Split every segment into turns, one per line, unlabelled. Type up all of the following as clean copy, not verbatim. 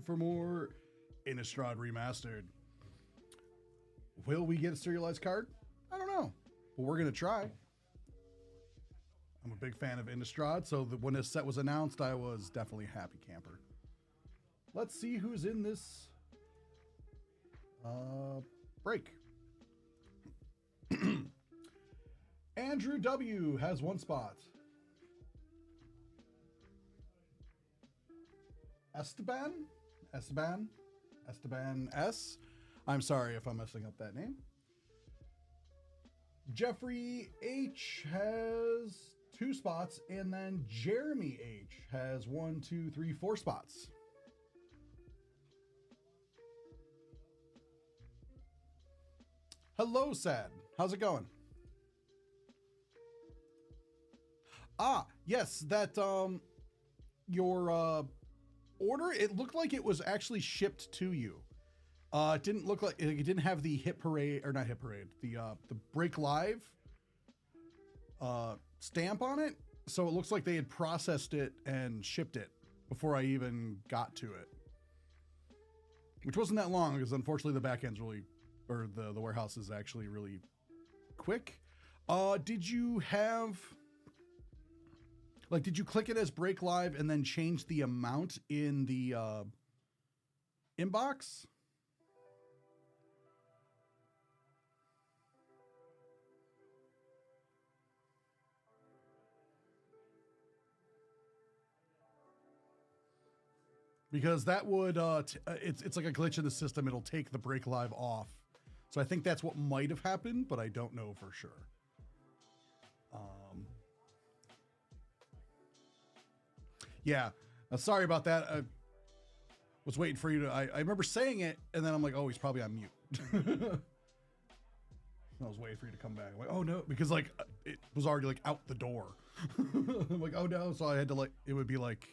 for more Innistrad Remastered. Will we get a serialized card? I don't know, but we're going to try. I'm a big fan of Innistrad, so when this set was announced, I was definitely a happy camper. Let's see who's in this break. Andrew W. has 1 spot. Esteban S. I'm sorry if I'm messing up that name. Jeffrey H has 2 spots, and then Jeremy H has 1, 2, 3, 4 spots. Hello, Sad. How's it going? Ah, yes, that your order, it looked like it was actually shipped to you. It didn't look like it didn't have the hit parade, or not hit parade, the break live stamp on it. So it looks like they had processed it and shipped it before I even got to it, which wasn't that long because unfortunately the back end's really, or the warehouse is actually really quick. Did you have, like, did you click it as break live and then change the amount in the inbox? Because that would, it's like a glitch in the system. It'll take the break live off. So I think that's what might have happened, but I don't know for sure. Yeah, sorry about that. I was waiting for you to, I remember saying it, and then I'm like, oh, he's probably on mute. I was waiting for you to come back. I'm like, oh no, because like it was already like out the door. I'm like, oh no, so I had to like, it would be like,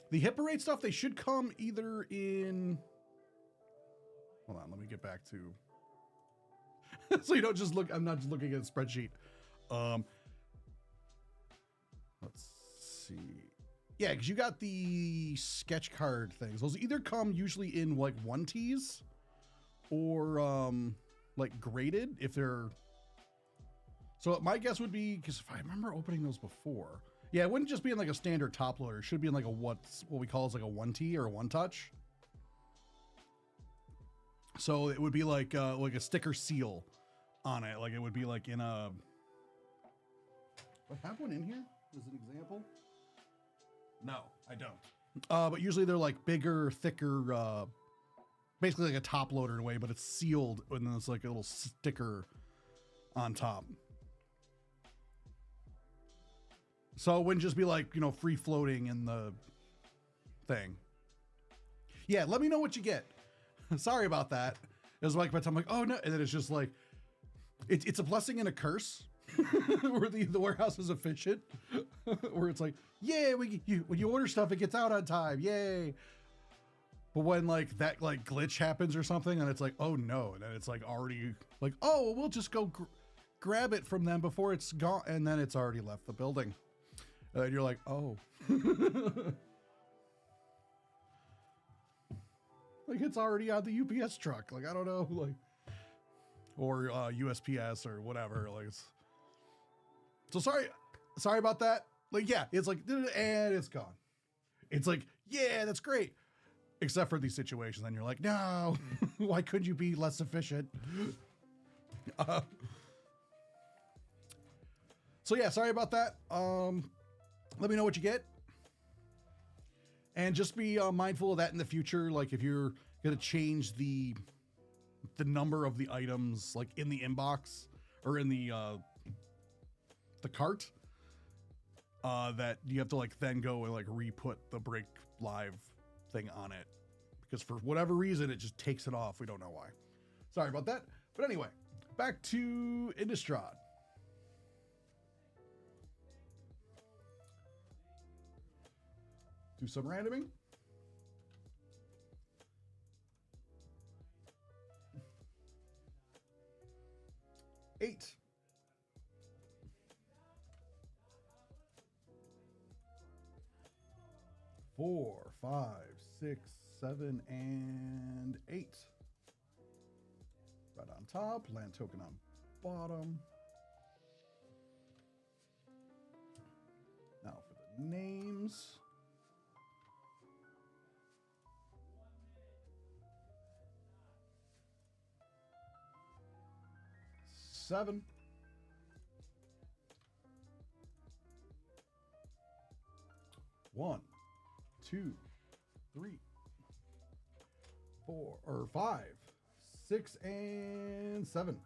the hit parade stuff, they should come either in, hold on, let me get back to, so you don't just look, I'm not just looking at a spreadsheet. Let's see. Yeah, because you got the sketch card things. Those either come usually in like 1Ts or like graded if they're, so my guess would be, because if I remember opening those before, yeah, it wouldn't just be in like a standard top loader. It should be in like a what we call as like a 1T or a 1-touch. So it would be like a sticker seal on it. Like it would be like in a. Do I have one in here as an example? No, I don't. But usually they're like bigger, thicker, basically like a top loader in a way, but it's sealed and then it's like a little sticker on top. So it wouldn't just be like, you know, free floating in the thing. Yeah, let me know what you get. Sorry about that. It was like, by the time I'm like, oh no. And then it's just like, it's a blessing and a curse where the warehouse is efficient, where it's like, yeah, when you order stuff, it gets out on time. Yay. But when like that like glitch happens or something and it's like, oh no. And then it's like already like, oh, we'll just go grab it from them before it's gone. And then it's already left the building. And you're like, oh. Like it's already on the UPS truck. Like, I don't know, like, or USPS or whatever. Like, so sorry about that. Like, yeah, it's like, and it's gone. It's like, yeah, that's great. Except for these situations. Then you're like, no, why couldn't you be less efficient? So yeah, sorry about that. Let me know what you get. And just be mindful of that in the future. Like if you're going to change the number of the items like in the inbox or in the cart, that you have to like then go and like re-put the break live thing on it. Because for whatever reason, it just takes it off. We don't know why. Sorry about that. But anyway, back to Innistrad. Do some randoming. Eight. 4, 5, 6, 7, and 8. Red on top, land token on bottom. Now for the names. Seven. 1, 2, 3, 4, or 5, 6, and 7.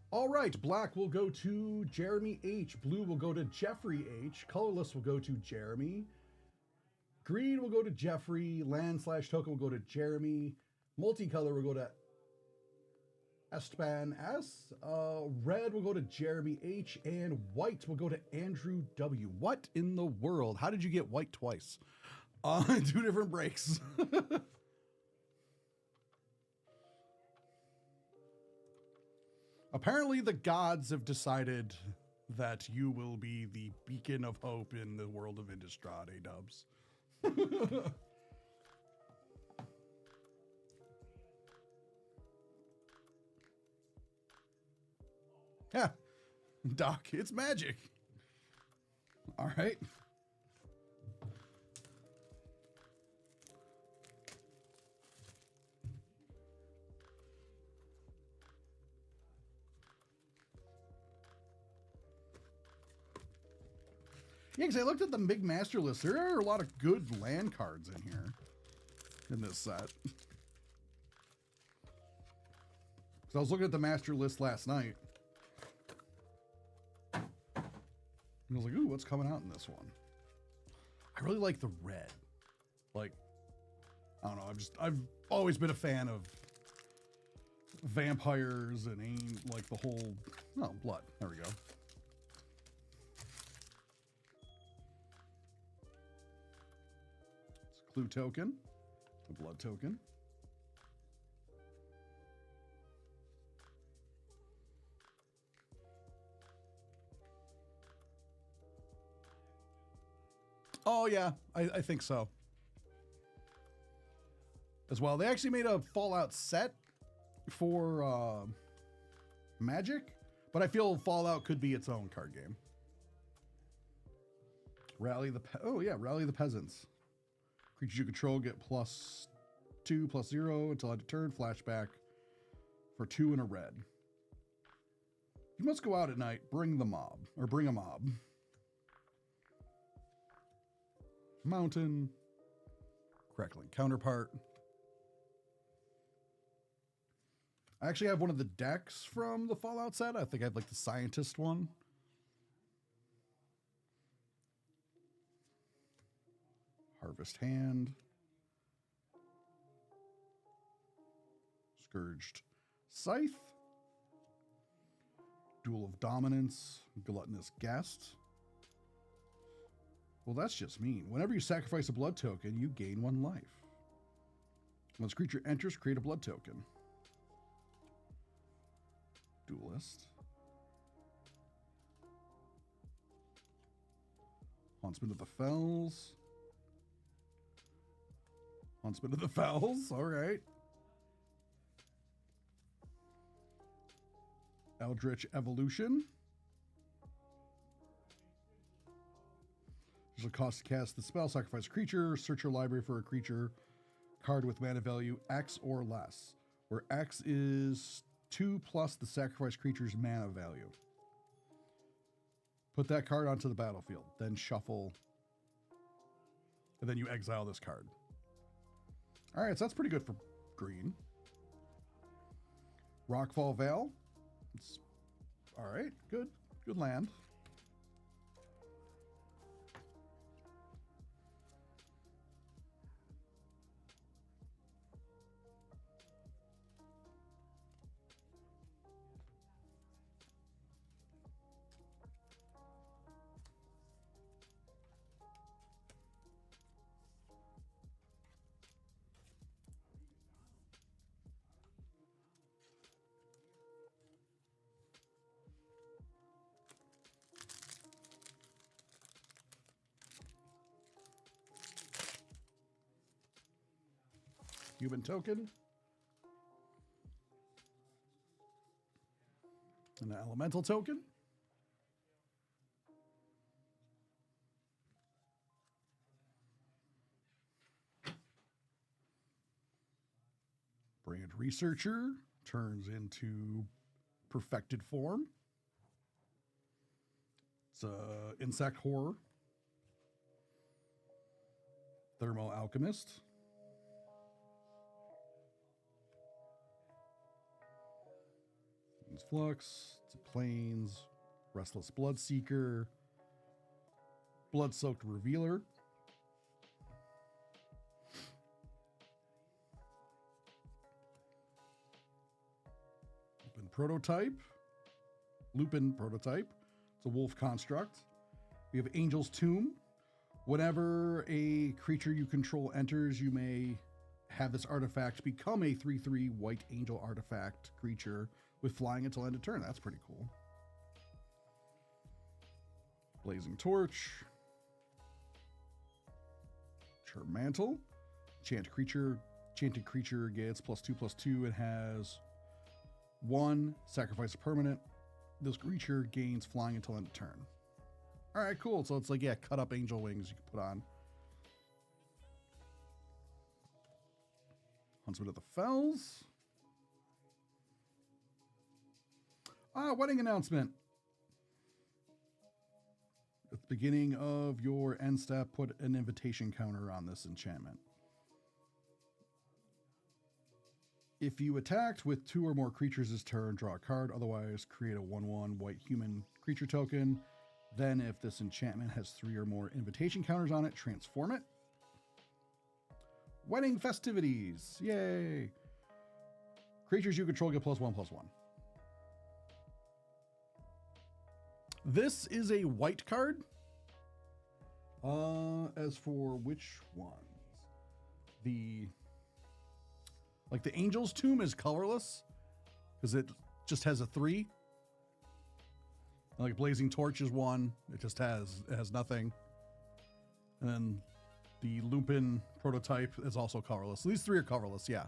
All right, black will go to Jeremy H. Blue will go to Jeffrey H. Colorless will go to Jeremy. Green will go to Jeffrey. Land/token will go to Jeremy. Multicolor will go to Esteban S. Red will go to Jeremy H. And white will go to Andrew W. What in the world? How did you get white twice? 2 different breaks. Apparently, the gods have decided that you will be the beacon of hope in the world of Innistrad, dubs. Yeah, Doc, it's magic. All right. Yeah, because I looked at the big master list. There are a lot of good land cards in here in this set. Because I was looking at the master list last night. And I was like, ooh, what's coming out in this one? I really like the red. Like, I don't know. I've always been a fan of vampires and like the whole, oh, blood. There we go. Clue token, the blood token. Oh yeah, I think so. As well, they actually made a Fallout set for Magic, but I feel Fallout could be its own card game. Rally the Peasants. Creatures you control get +2/+0 until end of turn. Flashback for 2 and a red. You must go out at night. Bring a mob. Mountain. Crackling Counterpart. I actually have one of the decks from the Fallout set. I think I have like the Scientist one. Harvest Hand. Scourged Scythe. Duel of Dominance. Gluttonous Guest. Well, that's just mean. Whenever you sacrifice a blood token, you gain 1 life. Once a creature enters, create a blood token. Duelist. Huntsman of the Fells. Huntsman of the Fells, all right. Eldritch Evolution. There's a cost to cast the spell, sacrifice a creature, search your library for a creature card with mana value X or less, where X is 2 plus the sacrifice creature's mana value. Put that card onto the battlefield, then shuffle, and then you exile this card. All right, so that's pretty good for green. Rockfall Vale. It's all right, good land. human token. An elemental token. Brand Researcher turns into perfected form. It's insect horror. Thermo Alchemist. Flux, to Plains, Restless Bloodseeker, Blood-Soaked Revealer, Lupin Prototype, it's a wolf construct. We have Angel's Tomb. Whenever a creature you control enters, you may have this artifact become a 3/3 white angel artifact creature with flying until end of turn. That's pretty cool. Blazing Torch. Charm Mantle. Enchanted creature gets +2/+2. It has 1, sacrifice a permanent. This creature gains flying until end of turn. All right, cool. So it's like, yeah, cut up angel wings you can put on. Huntsman of the Fells. Wedding announcement. At the beginning of your end step, put an invitation counter on this enchantment. If you attacked with 2 or more creatures this turn, draw a card. Otherwise, create a 1/1 white human creature token. Then, if this enchantment has 3 or more invitation counters on it, transform it. Wedding festivities. Yay. Creatures you control get +1/+1. This is a white card. As for which ones? The Angel's Tomb is colorless because it just has a 3. Like Blazing Torch is 1. It has nothing. And then the Lupin Prototype is also colorless. So these 3 are colorless, yeah.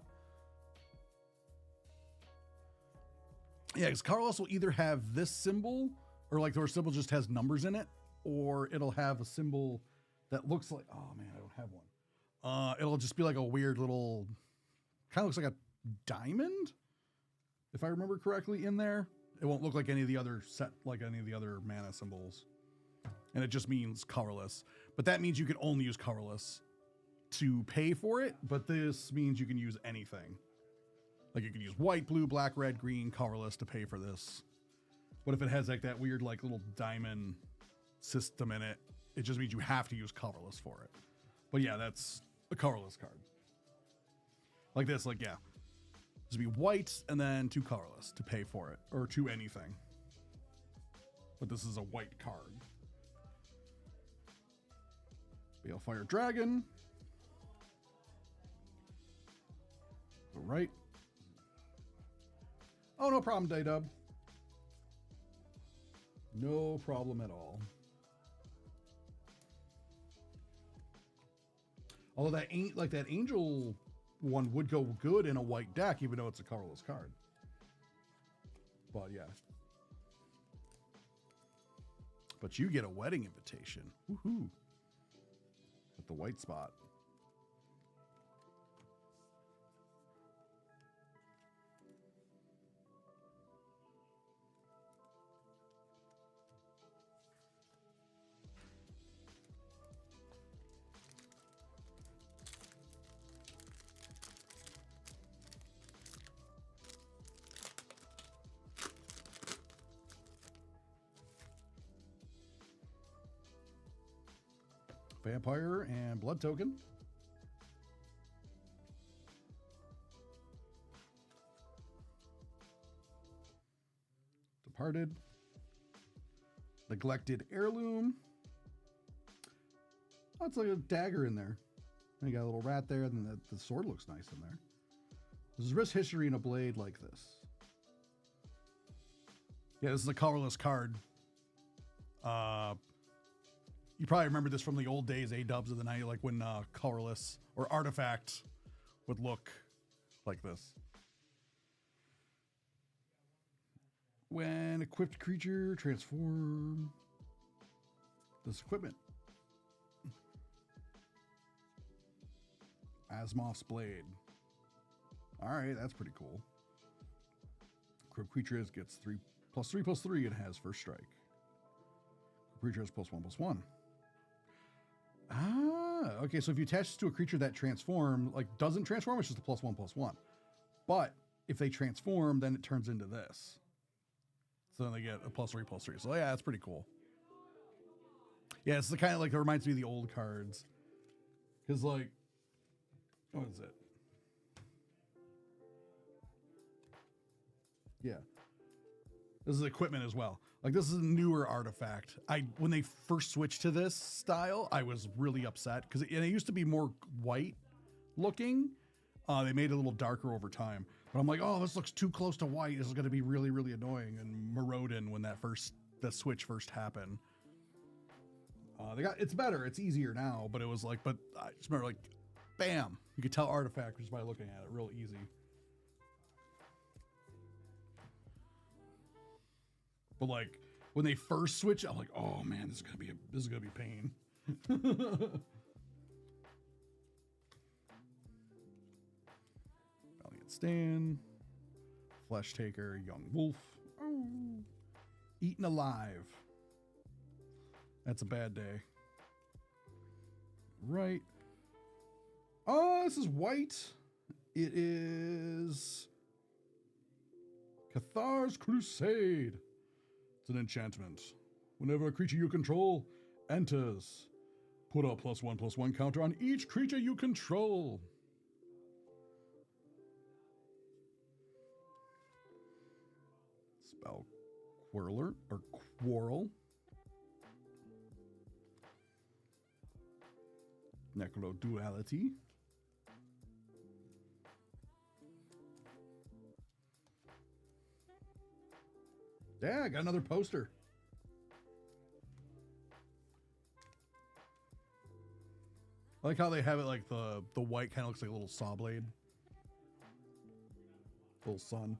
Yeah, because colorless will either have this symbol, or like their symbol just has numbers in it, or it'll have a symbol that looks like, oh man, I don't have one. It'll just be like a weird little, kind of looks like a diamond, if I remember correctly, in there. It won't look like any of the other mana symbols. And it just means colorless. But that means you can only use colorless to pay for it, but this means you can use anything. Like you can use white, blue, black, red, green, colorless to pay for this. But if it has like that weird like little diamond system in it, it just means you have to use colorless for it. But yeah, that's a colorless card. Like this, like, yeah. This would be white and then 2 colorless to pay for it, or 2 anything. But this is a white card. Balefire Dragon. All right. Oh, no problem, Daydub. No problem at all. Although that ain't like that angel one would go good in a white deck, even though it's a colorless card. But yeah. But you get a wedding invitation. Woohoo. At the white spot. Vampire and blood token. Departed. Neglected heirloom. Oh, it's like a dagger in there. And you got a little rat there, and then the sword looks nice in there. There's risk history in a blade like this. Yeah, this is a colorless card. You probably remember this from the old days, A-dubs of the night, like when colorless or artifact would look like this. When equipped creature transform this equipment. Asimov's Blade. All right, that's pretty cool. Equipped creature gets 3/3/3 and has first strike. Creature has +1/+1. Ah, okay. So if you attach this to a creature that transform, like doesn't transform, it's just a +1/+1. But if they transform, then it turns into this. So then they get a +3/+3. So yeah, that's pretty cool. Yeah, it's the kind of like, it reminds me of the old cards. Because like, what is it? Yeah. This is equipment as well. Like, this is a newer artifact. When they first switched to this style, I was really upset because it used to be more white looking. They made it a little darker over time. But I'm like, oh, this looks too close to white. This is going to be really, really annoying and Morodin when the switch first happened. It's better. It's easier now, but it was like, but I just remember like, bam, you could tell artifact just by looking at it, real easy. But like when they first switch, I'm like, oh man, this is gonna be pain. Valiant Stand, Flesh Taker, Young Wolf, Eaten Alive. That's a bad day. Right. Oh, this is white. It is Cathar's Crusade. It's an enchantment. Whenever a creature you control enters, put a +1/+1 counter on each creature you control. Spell Quarrel. Necroduality. Yeah, I got another poster. I like how they have it like the white kind of looks like a little saw blade. Little sun.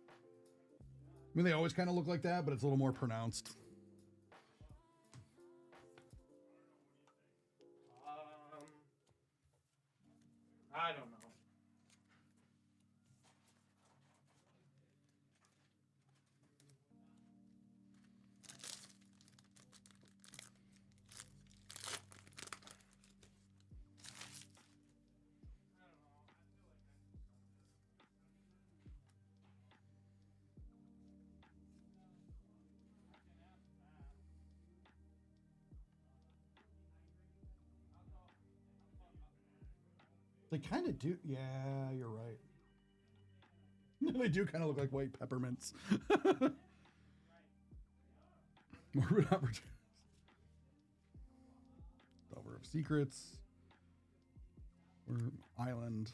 I mean, they always kind of look like that, but it's a little more pronounced.
I don't know.
They kind of do. Yeah, you're right. They do kind of look like white peppermints. Morbid Opportunities. Delver of Secrets. Island.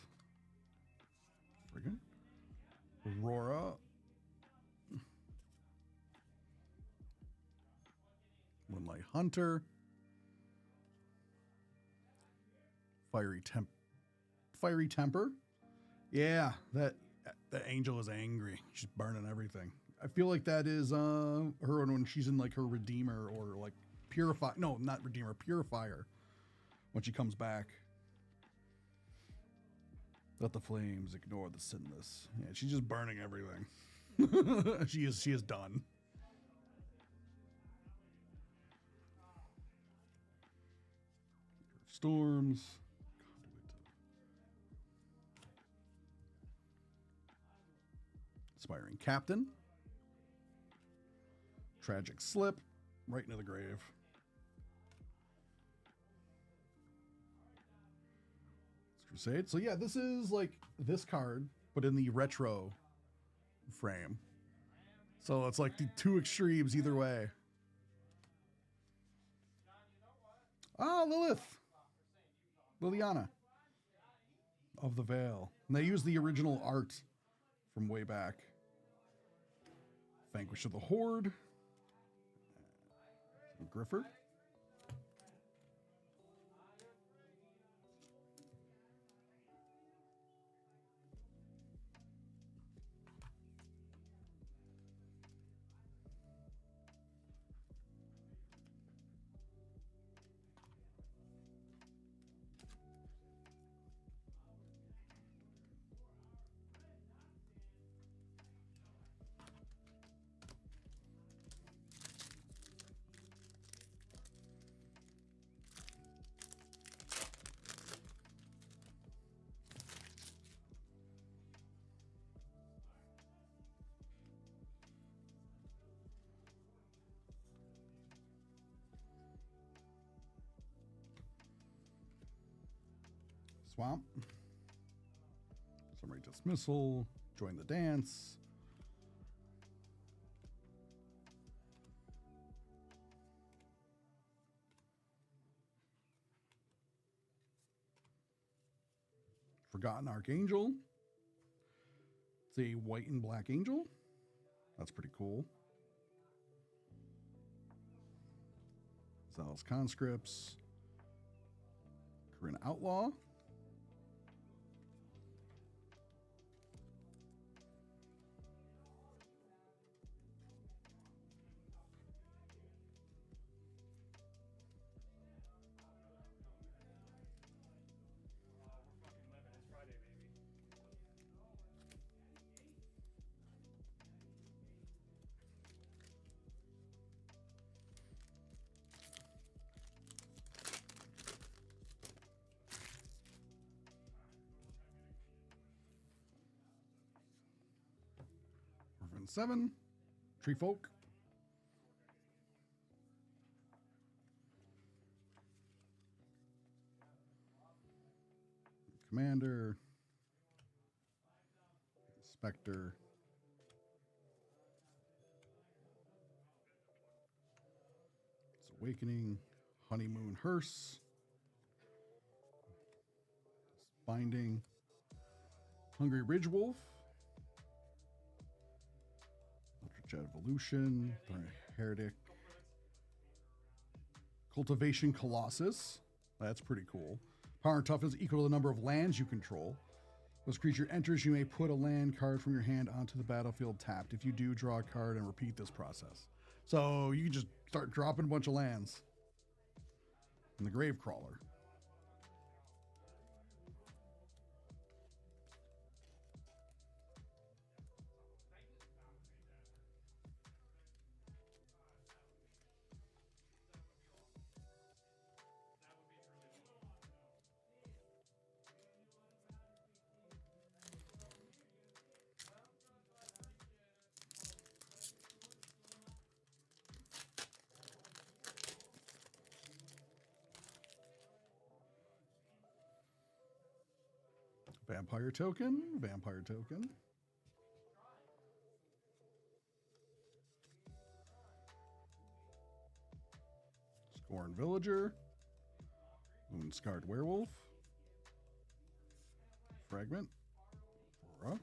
Friggin'. Aurora. Moonlight Hunter. Fiery Temper. Yeah, that angel is angry. She's burning everything. I feel like that is her when she's in like her Redeemer or like Purify. No, not Redeemer, Purifier. When she comes back. Let the flames ignore the sinless. Yeah, she's just burning everything. She is done. Storms. Inspiring Captain. Tragic Slip. Right into the grave. Crusade. So yeah, this is like this card, but in the retro frame. So it's like the two extremes either way. Ah, Liliana of the Veil. And they use the original art from way back. Vanquish of the Horde. Griffer. Swamp. Summary dismissal. Join the dance. Forgotten Archangel. It's a white and black angel. That's pretty cool. Zealous Conscripts. Corinne Outlaw. Orphan 7. Tree Folk. Commander. Spectre. It's Awakening. Honeymoon Hearse. Binding. Hungry Ridge Wolf. Ultra Evolution. Heretic. Cultivation Colossus. That's pretty cool. Power and toughness equal to the number of lands you control. As creature enters, you may put a land card from your hand onto the battlefield tapped. If you do, draw a card and repeat this process. So you can just start dropping a bunch of lands. And the Gravecrawler. Vampire token, vampire token. Scorn Villager. Moonscarred Werewolf. Fragment. Aura.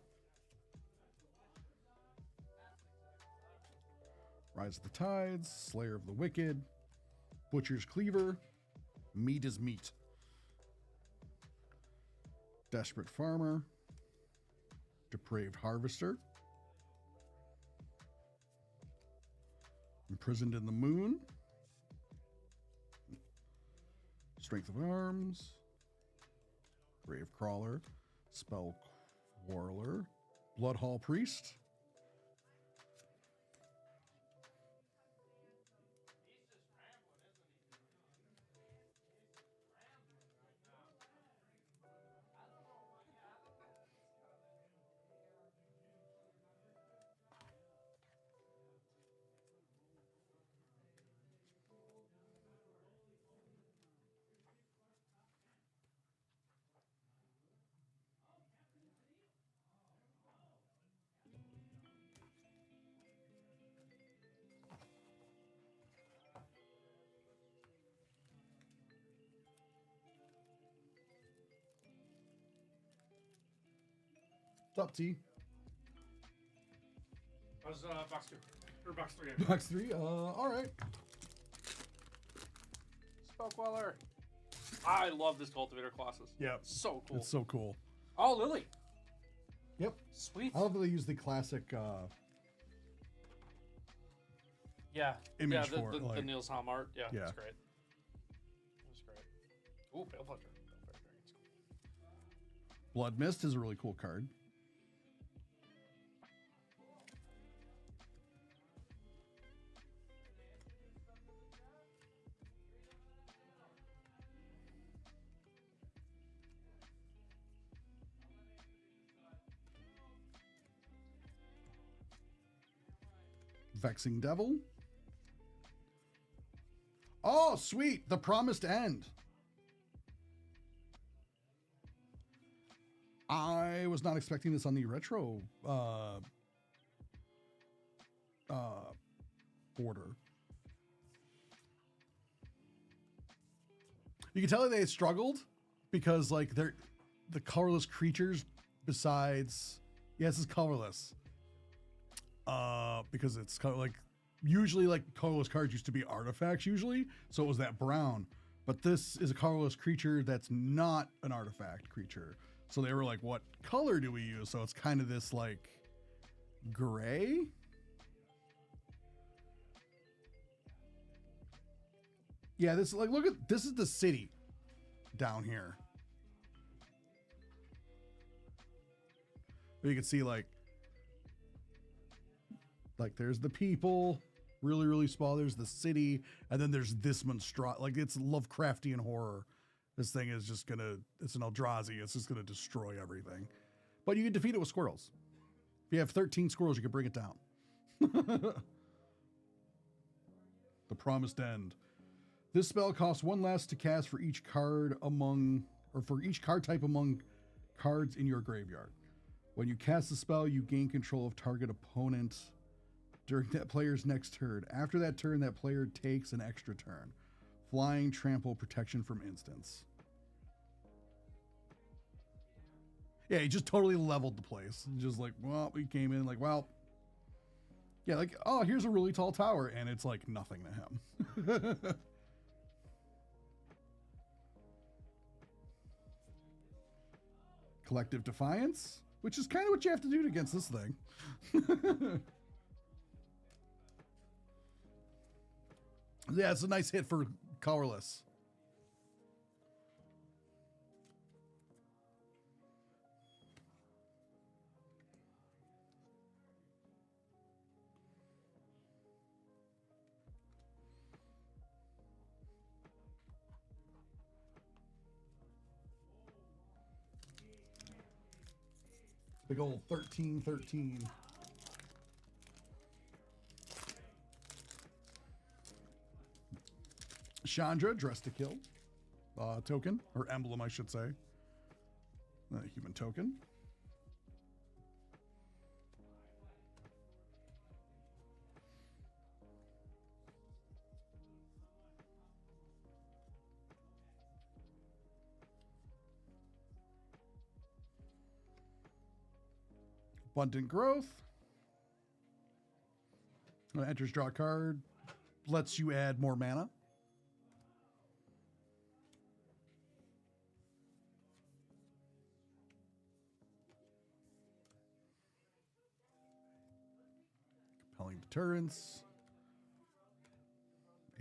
Rise of the Tides. Slayer of the Wicked. Butcher's Cleaver. Meat is meat. Desperate Farmer. Depraved Harvester. Imprisoned in the Moon. Strength of Arms. Gravecrawler. Spell Quarreler. Bloodhall Priest. What's up, T?
How's box 2? Or box 3?
Box 3? All right.
Spell Queller. I love this Cultivator Colossus.
Yeah.
So cool.
It's so cool.
Oh, Lily.
Yep.
Sweet.
I love that they use the classic
yeah.
image
yeah,
for
the,
it. Like,
the Niels Ham art. Yeah,
Yeah.
it's great. It's great. Ooh, Balefletcher. Balefletcher Dragon's cool.
Blood Mist is a really cool card. Vexing Devil. Oh, sweet. The Promised End. I was not expecting this on the retro border. You can tell that they struggled because like they're the colorless creatures besides this is colorless. Because it's kind of like usually like colorless cards used to be artifacts usually, so it was that brown. But this is a colorless creature that's not an artifact creature. So they were like, what color do we use? So it's kind of this like gray. Yeah, this like look at this is the city down here. You can see like there's the people, really, really small. There's the city, and then there's this monstrosity. Like it's Lovecraftian horror. This thing is just gonna, it's an Eldrazi. It's just gonna destroy everything. But you can defeat it with squirrels. If you have 13 squirrels, you can bring it down. The Promised End. This spell costs 1 less to cast for each card among, or for each card type among cards in your graveyard. When you cast the spell, you gain control of target opponent during that player's next turn. After that turn, that player takes an extra turn. Flying, trample, protection from instants. Yeah, he just totally leveled the place. Just like, well, we came in like, well, yeah, like, oh, here's a really tall tower, and it's like nothing to him. Collective Defiance, which is kind of what you have to do against this thing. Yeah, it's a nice hit for colorless. Big old 13-13. Chandra, Dress to Kill. Token, or emblem, I should say. Human token. Abundant Growth. Enters, draw a card. Lets you add more mana. Compelling Deterrence.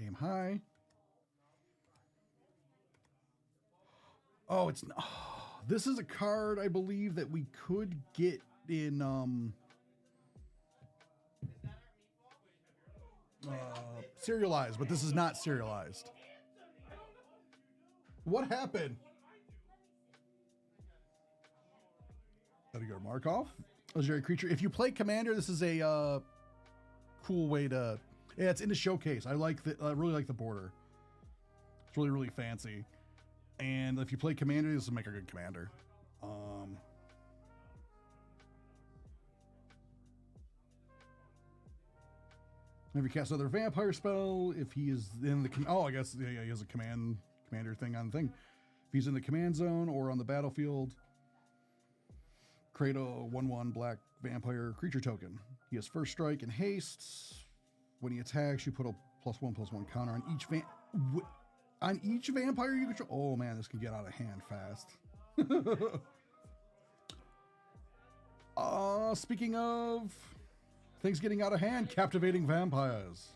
Aim high. Oh, it's not. Oh, this is a card I believe that we could get in serialized, but this is not serialized. What happened? Edgar Markov, legendary creature. If you play Commander, this is a cool way to. Yeah, it's in the showcase. I like the. I really like the border. It's really, really fancy. And if you play Commander, this will make a good Commander. If you cast another vampire spell, if he is in the I guess yeah, he has a commander thing on the thing. If he's in the command zone or on the battlefield, create a 1/1 black vampire creature token. He has first strike and haste. When he attacks, you put a +1/+1 counter on each vampire you control. Oh man, this can get out of hand fast. Speaking of things getting out of hand, Captivating Vampires.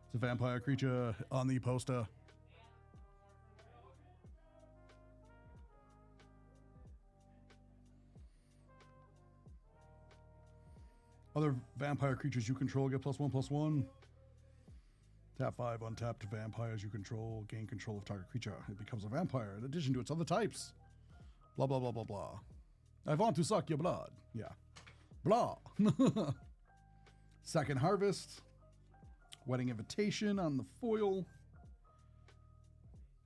It's a vampire creature on the poster. Other vampire creatures you control get +1/+1. Tap 5, untap to vampires you control, gain control of target creature. It becomes a vampire in addition to its other types. Blah, blah, blah, blah, blah. I want to suck your blood. Yeah. Blah. Second Harvest. Wedding Invitation on the foil.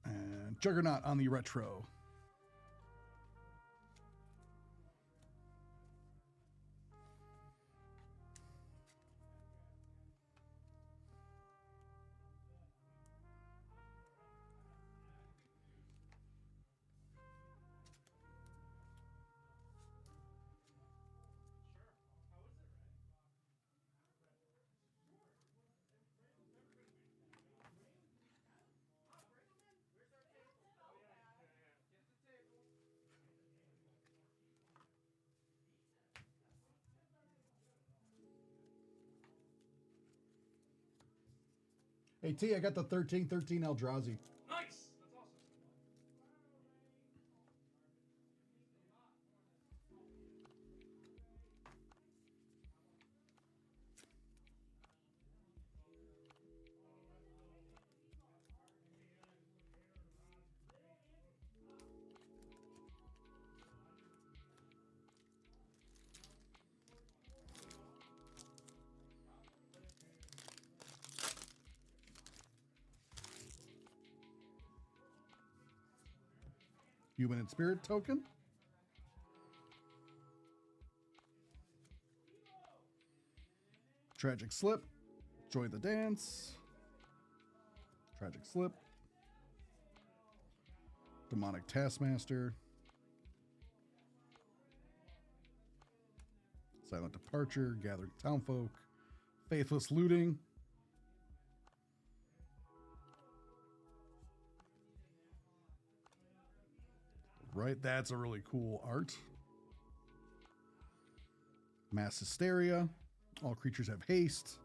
And Juggernaut on the retro. Hey T, I got the 1313 Eldrazi.
Nice. That's awesome.
Human and Spirit token. Tragic Slip. Join the Dance. Tragic Slip. Demonic Taskmaster. Silent Departure. Gathering Townfolk. Faithless Looting. Right, that's a really cool art. Mass Hysteria. All creatures have haste.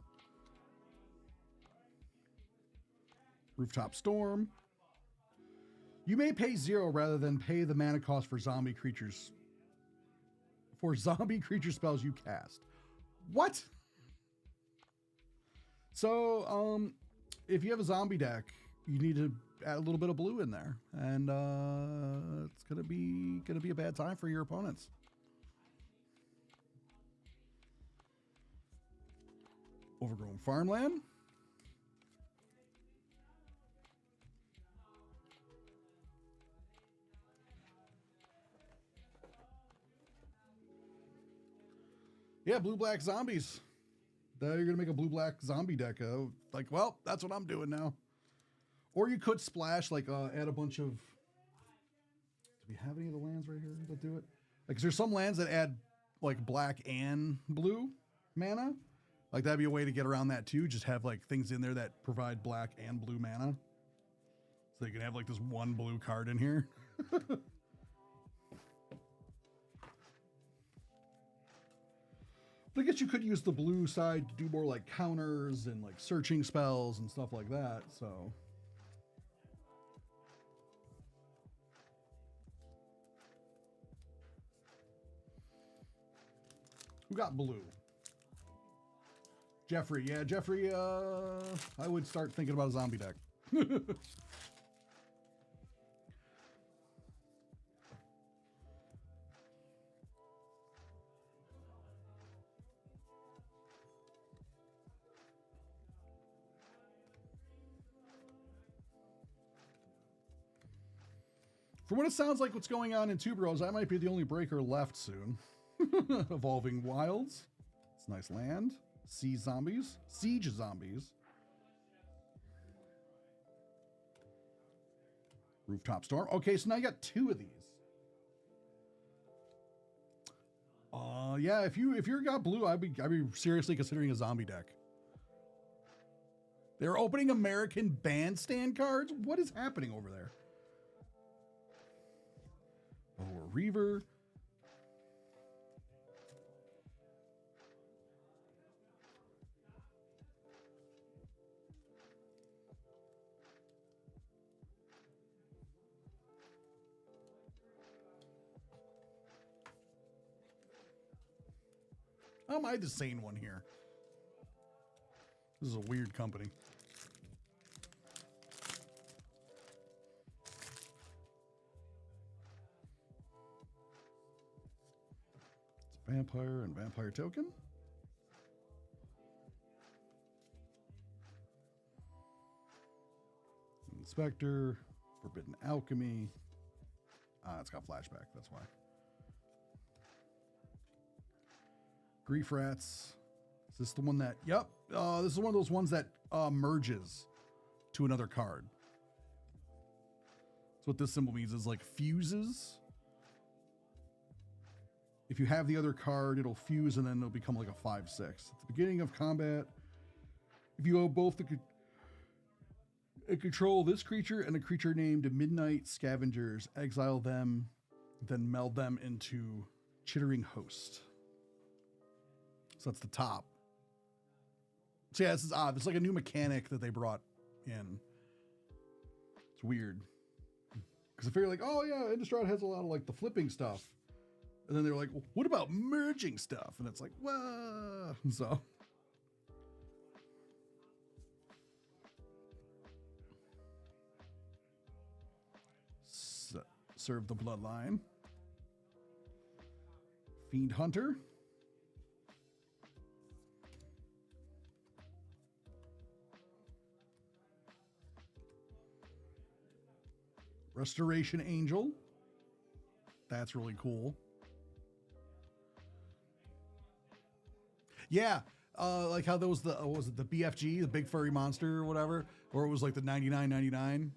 Rooftop Storm. You may pay 0 rather than pay the mana cost for zombie creatures. For zombie creature spells you cast. What? So, if you have a zombie deck, you need to add a little bit of blue in there, and it's gonna be a bad time for your opponents. Overgrown Farmland. Yeah, blue-black zombies. You're going to make a blue-black zombie deck. Like, well, that's what I'm doing now. Or you could splash, like, add a bunch of... Do we have any of the lands right here that do it? Like, 'cause there's some lands that add, like, black and blue mana. Like, that'd be a way to get around that, too. Just have, like, things in there that provide black and blue mana. So you can have, like, this one blue card in here. But I guess you could use the blue side to do more like counters and like searching spells and stuff like that, so. Who got blue? Jeffrey. Yeah, Jeffrey, I would start thinking about a zombie deck. From what it sounds like what's going on in Tuberos, I might be the only breaker left soon. Evolving Wilds. It's nice land. Siege zombies. Siege zombies. Rooftop Storm. Okay, so now you got 2 of these. Yeah, if you got blue, I'd be seriously considering a zombie deck. They're opening American Bandstand cards? What is happening over there? Oh, a Reaver. How am I the sane one here? This is a weird company. Vampire and Vampire Token. Inspector, Forbidden Alchemy. It's got flashback, that's why. Grief Rats. Is this the one that, yep. This is one of those ones that merges to another card. So what this symbol means is like fuses. If you have the other card, it'll fuse and then it'll become like a 5/6. At the beginning of combat, if you own both control this creature and a creature named Midnight Scavengers, exile them, then meld them into Chittering Host. So that's the top. So yeah, this is odd. It's like a new mechanic that they brought in. It's weird. Because I figure like, oh yeah, Innistrad has a lot of like the flipping stuff. And then they're like, well, what about merging stuff? And it's like, whoa. So. Serve the Bloodline. Fiend Hunter. Restoration Angel. That's really cool. Yeah, like how there was the what was it, the BFG, the big furry monster or whatever, or it was like the 99.99.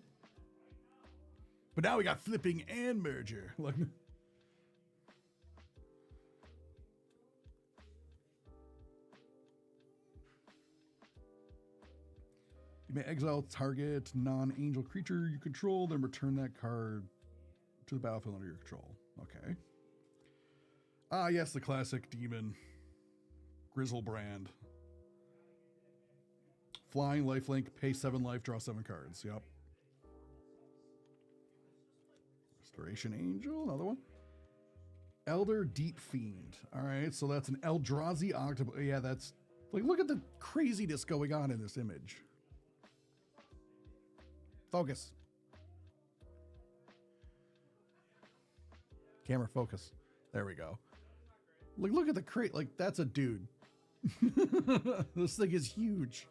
But now we got flipping and merger. Like, you may exile target non-angel creature you control, then return that card to the battlefield under your control. Okay. Ah, yes, the classic demon. Grizzlebrand. Flying, lifelink, pay 7 life, draw 7 cards. Yep. Restoration Angel, another one. Elder Deep Fiend. All right, so that's an Eldrazi Octopus. Yeah, that's like, look at the craziness going on in this image. Focus. Camera focus. There we go. Look at the crate. Like, that's a dude. This thing is huge.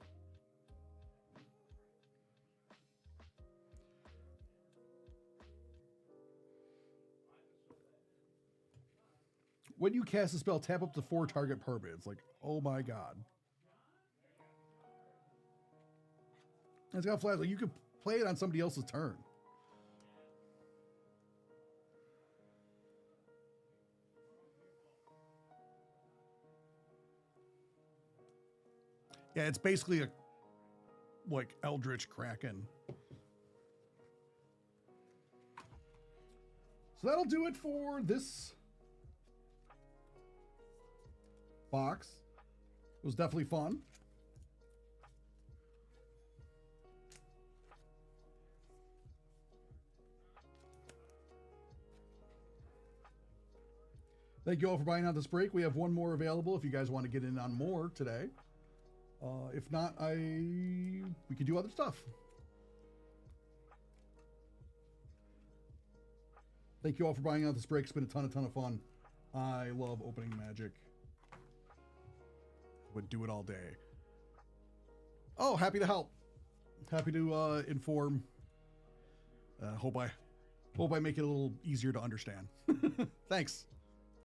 When you cast a spell, tap up to 4 target permanents. Like, oh my god. It's got flash. Like, you could play it on somebody else's turn. Yeah, it's basically a like Eldritch Kraken. So that'll do it for this box. It was definitely fun. Thank you all for buying out this break. We have one more available if you guys want to get in on more today. If not, we could do other stuff. Thank you all for buying out this break. It's been a ton of fun. I love opening Magic. Would do it all day. Oh, happy to help. Happy to inform. Hope I make it a little easier to understand. Thanks.